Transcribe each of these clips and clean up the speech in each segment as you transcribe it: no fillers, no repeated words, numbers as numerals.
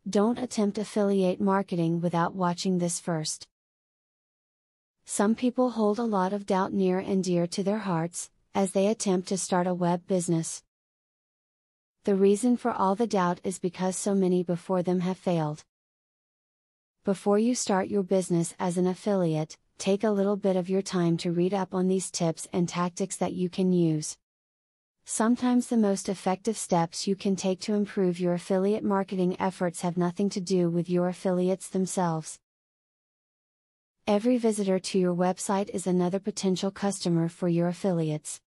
Don't attempt affiliate marketing without watching this first. Some people hold a lot of doubt near and dear to their hearts, as they attempt to start a web business. The reason for all the doubt is because so many before them have failed. Before you start your business as an affiliate, take a little bit of your time to read up on these tips and tactics that you can use. Sometimes the most effective steps you can take to improve your affiliate marketing efforts have nothing to do with your affiliates themselves. Every visitor to your website is another potential customer for your affiliates.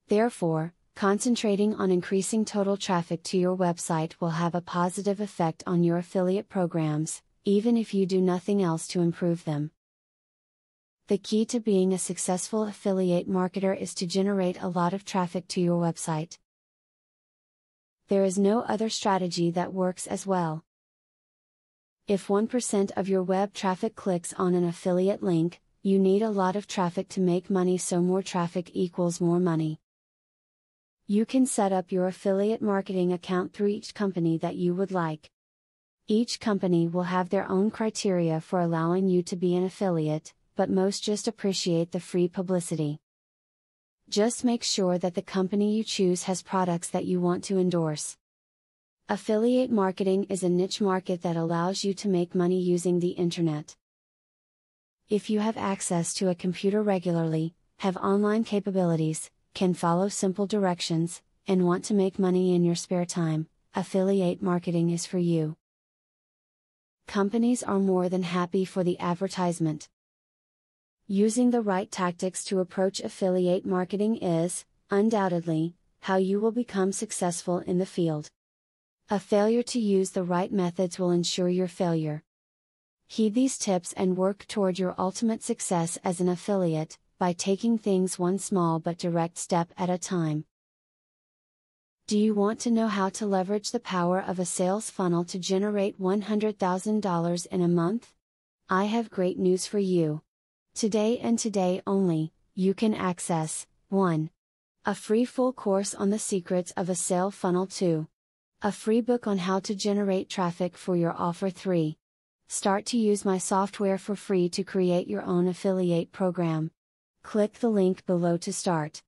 Therefore, concentrating on increasing total traffic to your website will have a positive effect on your affiliate programs, even if you do nothing else to improve them. The key to being a successful affiliate marketer is to generate a lot of traffic to your website. There is no other strategy that works as well. If 1% of your web traffic clicks on an affiliate link, you need a lot of traffic to make money, so more traffic equals more money. You can set up your affiliate marketing account through each company that you would like. Each company will have their own criteria for allowing you to be an affiliate, but most just appreciate the free publicity. Just make sure that the company you choose has products that you want to endorse. Affiliate marketing is a niche market that allows you to make money using the internet. If you have access to a computer regularly, have online capabilities, can follow simple directions, and want to make money in your spare time, affiliate marketing is for you. Companies are more than happy for the advertisement. Using the right tactics to approach affiliate marketing is, undoubtedly, how you will become successful in the field. A failure to use the right methods will ensure your failure. Heed these tips and work toward your ultimate success as an affiliate, by taking things one small but direct step at a time. Do you want to know how to leverage the power of a sales funnel to generate $100,000 in a month? I have great news for you. Today and today only, you can access 1. A free full course on the secrets of a sale funnel. 2. A free book on how to generate traffic for your offer. 3. Start to use my software for free to create your own affiliate program. Click the link below to start.